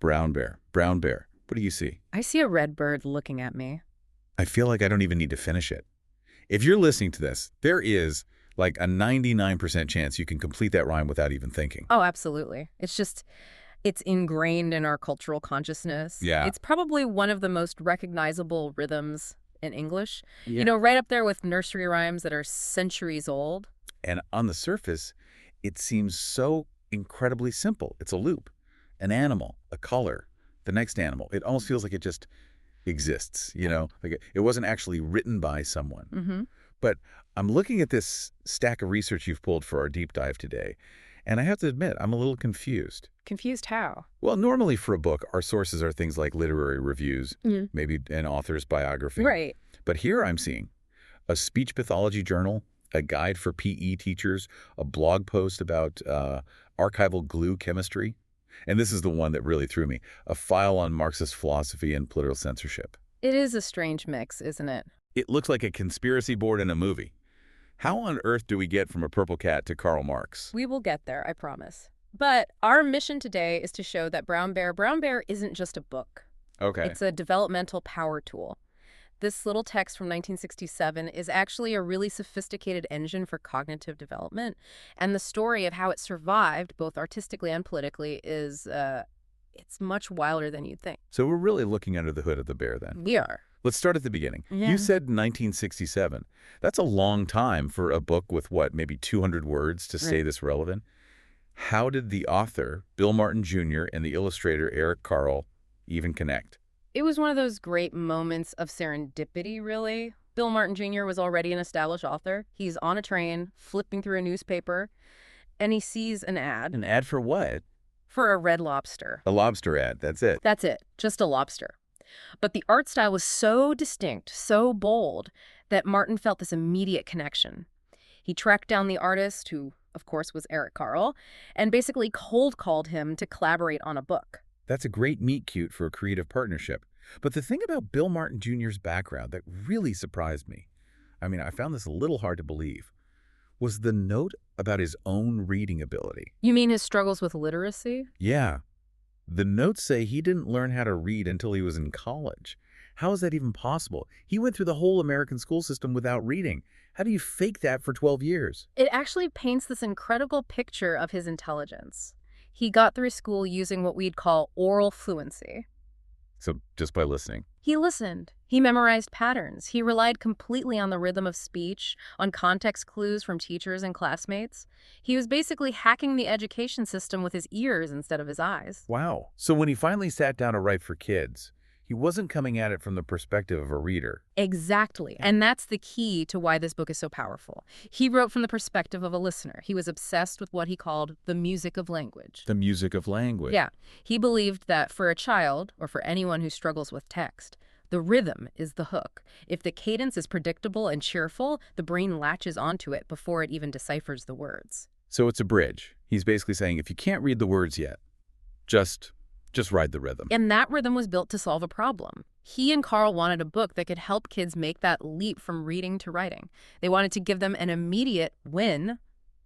Brown bear. Brown bear. What do you see? I see a red bird looking at me. I feel like I don't even need to finish it. If you're listening to this, there is like a 99% chance you can complete that rhyme without even thinking. Oh, absolutely. It's ingrained in our cultural consciousness. Yeah. It's probably one of the most recognizable rhythms in English. Yeah. You know, right up there with nursery rhymes that are centuries old. And on the surface, it seems so incredibly simple. It's a loop, an animal, a color, the next animal. It almost feels like it just exists, you know? Like it wasn't actually written by someone. Mm-hmm. But I'm looking at this stack of research you've pulled for our deep dive today, and I have to admit, I'm a little confused. Confused how? Well, normally for a book, our sources are things like literary reviews, maybe an author's biography. Right. But here I'm seeing a speech pathology journal, a guide for PE teachers, a blog post about archival glue chemistry, and this is the one that really threw me, a file on Marxist philosophy and political censorship. It is a strange mix, isn't it? It looks like a conspiracy board in a movie. How on earth do we get from a purple cat to Karl Marx? We will get there, I promise. But our mission today is to show that Brown Bear isn't just a book. Okay. It's a developmental power tool. This little text from 1967 is actually a really sophisticated engine for cognitive development, and the story of how it survived, both artistically and politically, is it's much wilder than you'd think. So we're really looking under the hood of the bear then. We are. Let's start at the beginning. Yeah. You said 1967. That's a long time for a book with, what, maybe 200 words to stay this relevant? How did the author, Bill Martin Jr., and the illustrator, Eric Carle, even connect? It was one of those great moments of serendipity, really. Bill Martin Jr. was already an established author. He's on a train, flipping through a newspaper, and he sees an ad. An ad for what? For a Red Lobster. A lobster ad, that's it. That's it, just a lobster. But the art style was so distinct, so bold, that Martin felt this immediate connection. He tracked down the artist, who, of course, was Eric Carle, and basically cold-called him to collaborate on a book. That's a great meet-cute for a creative partnership. But the thing about Bill Martin Jr.'s background that really surprised me, I mean, I found this a little hard to believe, was the note about his own reading ability. You mean his struggles with literacy? Yeah. The notes say he didn't learn how to read until he was in college. How is that even possible? He went through the whole American school system without reading. How do you fake that for 12 years? It actually paints this incredible picture of his intelligence. He got through school using what we'd call oral fluency. So just by listening. He listened. He memorized patterns. He relied completely on the rhythm of speech, on context clues from teachers and classmates. He was basically hacking the education system with his ears instead of his eyes. Wow. So when he finally sat down to write for kids, he wasn't coming at it from the perspective of a reader. Exactly. And that's the key to why this book is so powerful. He wrote from the perspective of a listener. He was obsessed with what he called the music of language. The music of language. Yeah. He believed that for a child, or for anyone who struggles with text, the rhythm is the hook. If the cadence is predictable and cheerful, the brain latches onto it before it even deciphers the words. So it's a bridge. He's basically saying, if you can't read the words yet, just ride the rhythm. And that rhythm was built to solve a problem. He and Carl wanted a book that could help kids make that leap from reading to writing. They wanted to give them an immediate win.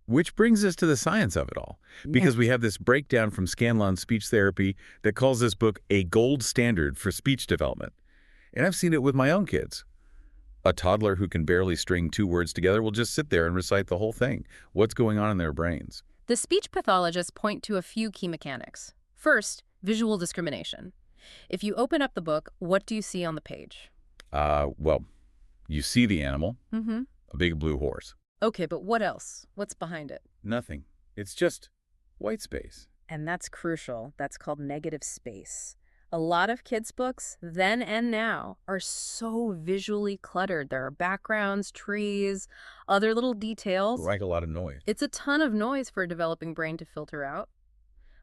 Which brings us to the science of it all, because we have this breakdown from Scanlon Speech Therapy that calls this book a gold standard for speech development. And I've seen it with my own kids. A toddler who can barely string 2 words together will just sit there and recite the whole thing. What's going on in their brains? The speech pathologists point to a few key mechanics. First, visual discrimination. If you open up the book, what do you see on the page? Well, you see the animal, a big blue horse. Okay, but what else? What's behind it? Nothing. It's just white space. And that's crucial. That's called negative space. A lot of kids' books, then and now, are so visually cluttered. There are backgrounds, trees, other little details. Like a lot of noise. It's a ton of noise for a developing brain to filter out.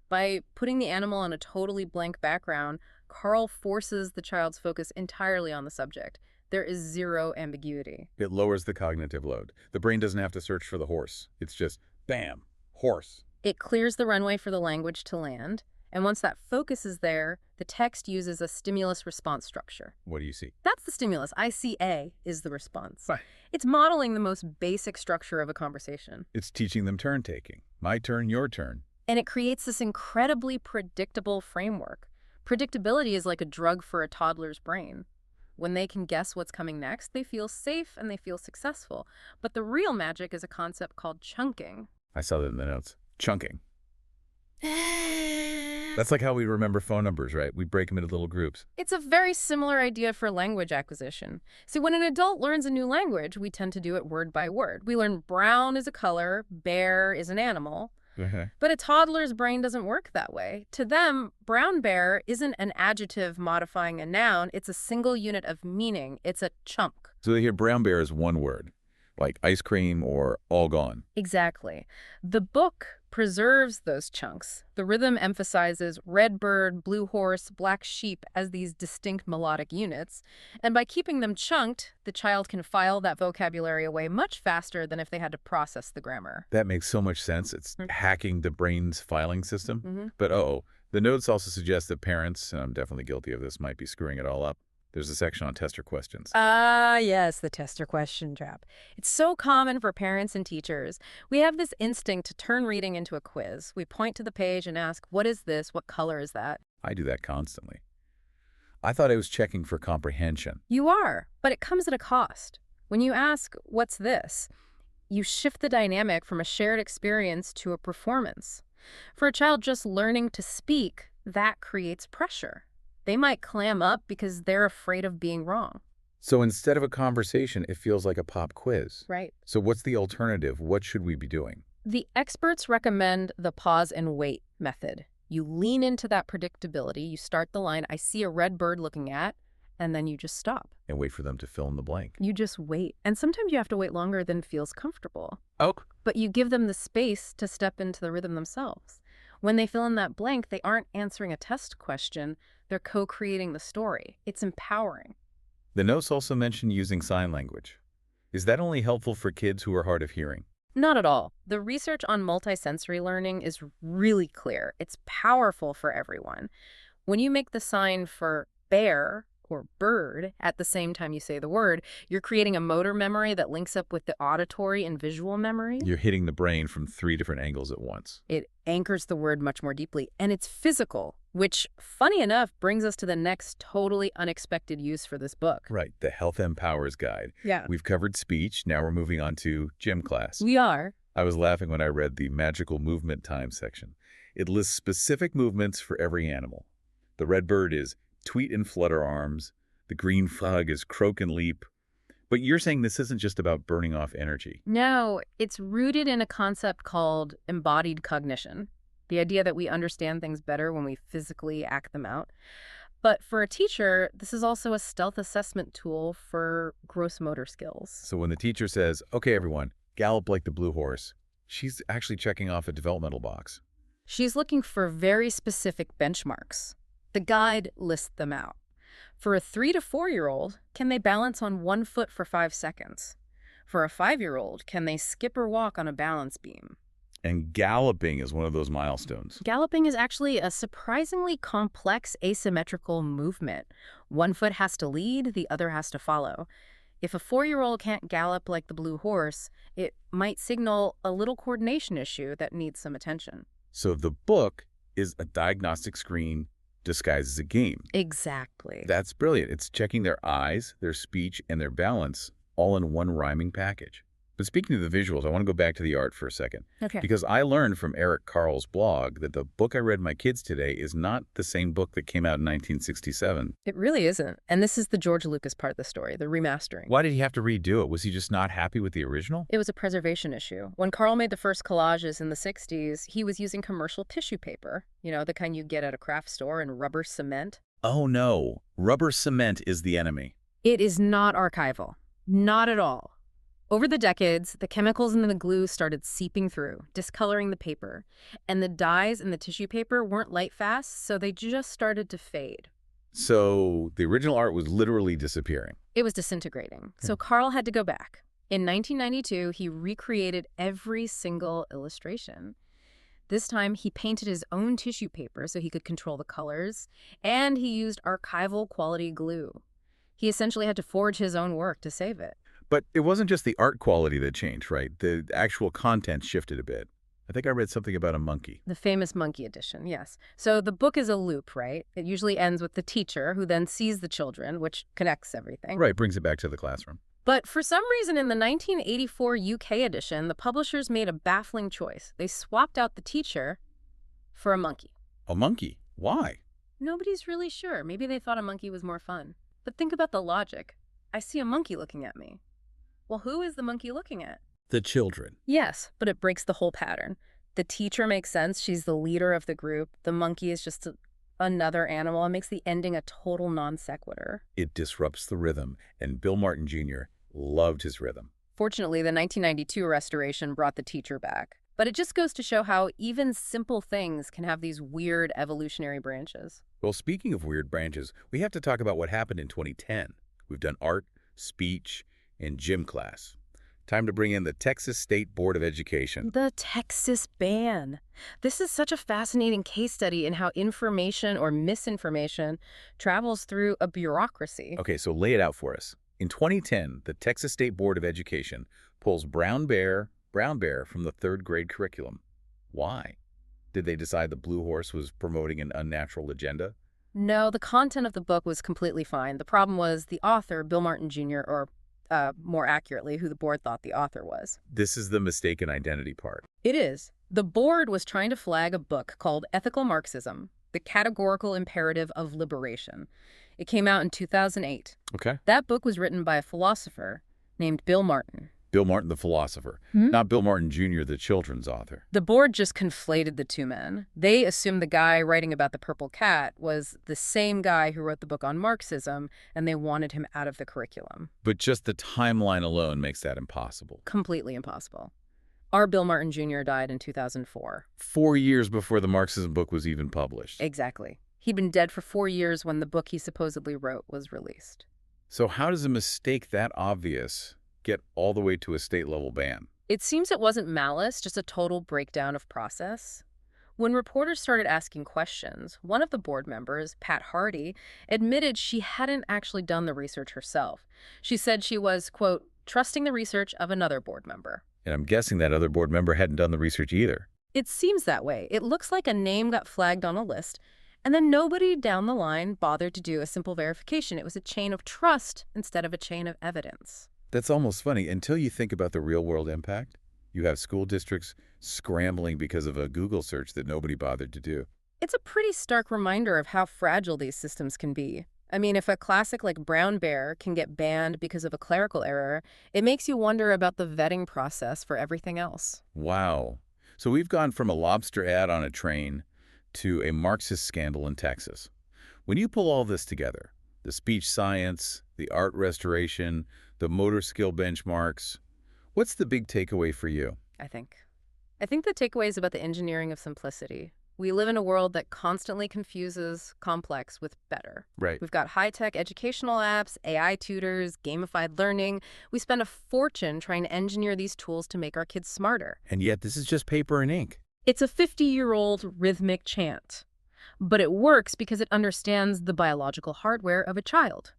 By putting the animal on a totally blank background, Carl forces the child's focus entirely on the subject. There is zero ambiguity. It lowers the cognitive load. The brain doesn't have to search for the horse. It's just, bam, horse. It clears the runway for the language to land. And once that focus is there, the text uses a stimulus-response structure. What do you see? That's the stimulus. I see A is the response. Right. It's modeling the most basic structure of a conversation. It's teaching them turn-taking. My turn, your turn. And it creates this incredibly predictable framework. Predictability is like a drug for a toddler's brain. When they can guess what's coming next, they feel safe and they feel successful. But the real magic is a concept called chunking. I saw that in the notes. Chunking. That's like how we remember phone numbers, right? We break them into little groups. It's a very similar idea for language acquisition. See, when an adult learns a new language, we tend to do it word by word. We learn brown is a color, bear is an animal. But a toddler's brain doesn't work that way. To them, brown bear isn't an adjective modifying a noun. It's a single unit of meaning. It's a chunk. So they hear brown bear as one word, like ice cream or all gone. Exactly. The book preserves those chunks. The rhythm emphasizes red bird, blue horse, black sheep as these distinct melodic units. And by keeping them chunked, the child can file that vocabulary away much faster than if they had to process the grammar. That makes so much sense. It's hacking the brain's filing system. But the notes also suggest that parents, and I'm definitely guilty of this, might be screwing it all up. There's a section on tester questions. Yes, the tester question trap. It's so common for parents and teachers. We have this instinct to turn reading into a quiz. We point to the page and ask, what is this? What color is that? I do that constantly. I thought I was checking for comprehension. You are, but it comes at a cost. When you ask, what's this? You shift the dynamic from a shared experience to a performance. For a child just learning to speak, that creates pressure. They might clam up because they're afraid of being wrong. So instead of a conversation, it feels like a pop quiz. Right. So what's the alternative? What should we be doing? The experts recommend the pause and wait method. You lean into that predictability. You start the line, I see a red bird looking at, and then you just stop. And wait for them to fill in the blank. You just wait. And sometimes you have to wait longer than feels comfortable. Oh. But you give them the space to step into the rhythm themselves. When they fill in that blank, they aren't answering a test question. They're co-creating the story. It's empowering. The notes also mention using sign language. Is that only helpful for kids who are hard of hearing? Not at all. The research on multisensory learning is really clear. It's powerful for everyone. When you make the sign for bear or bird at the same time you say the word, you're creating a motor memory that links up with the auditory and visual memory. You're hitting the brain from 3 different angles at once. It anchors the word much more deeply, and it's physical, which, funny enough, brings us to the next totally unexpected use for this book. Right, the Health Empowers Guide. Yeah. We've covered speech, now we're moving on to gym class. We are. I was laughing when I read the magical movement time section. It lists specific movements for every animal. The red bird is tweet and flutter arms. The green frog is croak and leap. But you're saying this isn't just about burning off energy. No, it's rooted in a concept called embodied cognition, the idea that we understand things better when we physically act them out. But for a teacher, this is also a stealth assessment tool for gross motor skills. So when the teacher says, okay, everyone, gallop like the blue horse, she's actually checking off a developmental box. She's looking for very specific benchmarks. The guide lists them out. For a 3 to 4-year-old, can they balance on one foot for 5 seconds? For a 5-year-old, can they skip or walk on a balance beam? And galloping is one of those milestones. Galloping is actually a surprisingly complex asymmetrical movement. One foot has to lead, the other has to follow. If a 4-year-old can't gallop like the blue horse, it might signal a little coordination issue that needs some attention. So the book is a diagnostic screen disguised as a game. Exactly. That's brilliant. It's checking their eyes, their speech, and their balance all in one rhyming package. But speaking of the visuals, I want to go back to the art for a second. Okay. Because I learned from Carle's blog that the book I read my kids today is not the same book that came out in 1967. It really isn't. And this is the George Lucas part of the story, the remastering. Why did he have to redo it? Was he just not happy with the original? It was a preservation issue. When Carle made the first collages in the 60s, he was using commercial tissue paper, you know, the kind you get at a craft store, and rubber cement. Oh no, rubber cement is the enemy. It is not archival. Not at all. Over the decades, the chemicals in the glue started seeping through, discoloring the paper. And the dyes in the tissue paper weren't light fast, so they just started to fade. So the original art was literally disappearing. It was disintegrating. So Carle had to go back. In 1992, he recreated every single illustration. This time, he painted his own tissue paper so he could control the colors, and he used archival quality glue. He essentially had to forge his own work to save it. But it wasn't just the art quality that changed, right? The actual content shifted a bit. I think I read something about a monkey. The famous monkey edition, yes. So the book is a loop, right? It usually ends with the teacher who then sees the children, which connects everything. Right, brings it back to the classroom. But for some reason in the 1984 UK edition, the publishers made a baffling choice. They swapped out the teacher for a monkey. A monkey? Why? Nobody's really sure. Maybe they thought a monkey was more fun. But think about the logic. I see a monkey looking at me. Well, who is the monkey looking at? The children. Yes, but it breaks the whole pattern. The teacher makes sense. She's the leader of the group. The monkey is just another animal. It makes the ending a total non sequitur. It disrupts the rhythm, and Bill Martin Jr. loved his rhythm. Fortunately, the 1992 restoration brought the teacher back. But it just goes to show how even simple things can have these weird evolutionary branches. Well, speaking of weird branches, we have to talk about what happened in 2010. We've done art, speech, and gym class. Time to bring in the Texas State Board of Education. The Texas ban. This is such a fascinating case study in how information or misinformation travels through a bureaucracy. Okay, so lay it out for us. In 2010, the Texas State Board of Education pulls brown bear from the third grade curriculum. Why? Did they decide the Blue Horse was promoting an unnatural agenda? No, the content of the book was completely fine. The problem was the author, Bill Martin Jr., or more accurately, who the board thought the author was. This is the mistaken identity part. It is. The board was trying to flag a book called Ethical Marxism, The Categorical Imperative of Liberation. It came out in 2008. Okay. That book was written by a philosopher named Bill Martin. Bill Martin, the philosopher, not Bill Martin Jr., the children's author. The board just conflated the two men. They assumed the guy writing about the purple cat was the same guy who wrote the book on Marxism, and they wanted him out of the curriculum. But just the timeline alone makes that impossible. Completely impossible. Our Bill Martin Jr. died in 2004. 4 years before the Marxism book was even published. Exactly. He'd been dead for 4 years when the book he supposedly wrote was released. So how does a mistake that obvious get all the way to a state-level ban? It seems it wasn't malice, just a total breakdown of process. When reporters started asking questions, one of the board members, Pat Hardy, admitted she hadn't actually done the research herself. She said she was, quote, trusting the research of another board member. And I'm guessing that other board member hadn't done the research either. It seems that way. It looks like a name got flagged on a list, and then nobody down the line bothered to do a simple verification. It was a chain of trust instead of a chain of evidence. That's almost funny. Until you think about the real-world impact, you have school districts scrambling because of a Google search that nobody bothered to do. It's a pretty stark reminder of how fragile these systems can be. I mean, if a classic like Brown Bear can get banned because of a clerical error, it makes you wonder about the vetting process for everything else. Wow. So we've gone from a lobster ad on a train to a Marxist scandal in Texas. When you pull all this together, the speech science, the art restoration, the motor skill benchmarks, what's the big takeaway for you? I think the takeaway is about the engineering of simplicity. We live in a world that constantly confuses complex with better. Right. We've got high-tech educational apps, AI tutors, gamified learning. We spend a fortune trying to engineer these tools to make our kids smarter. And yet this is just paper and ink. It's a 50-year-old rhythmic chant. But it works because it understands the biological hardware of a child.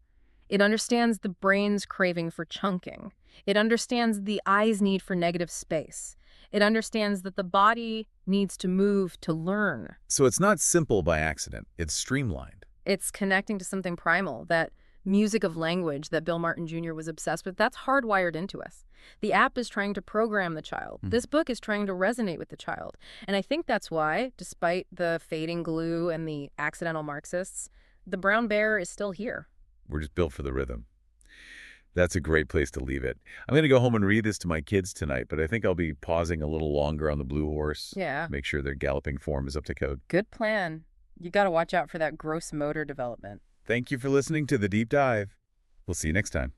It understands the brain's craving for chunking. It understands the eye's need for negative space. It understands that the body needs to move to learn. So it's not simple by accident. It's streamlined. It's connecting to something primal, that music of language that Bill Martin Jr. was obsessed with. That's hardwired into us. The app is trying to program the child. This book is trying to resonate with the child. And I think that's why, despite the fading glue and the accidental Marxists, the brown bear is still here. We're just built for the rhythm. That's a great place to leave it. I'm going to go home and read this to my kids tonight, but I think I'll be pausing a little longer on the Blue Horse. Yeah. Make sure their galloping form is up to code. Good plan. You got to watch out for that gross motor development. Thank you for listening to The Deep Dive. We'll see you next time.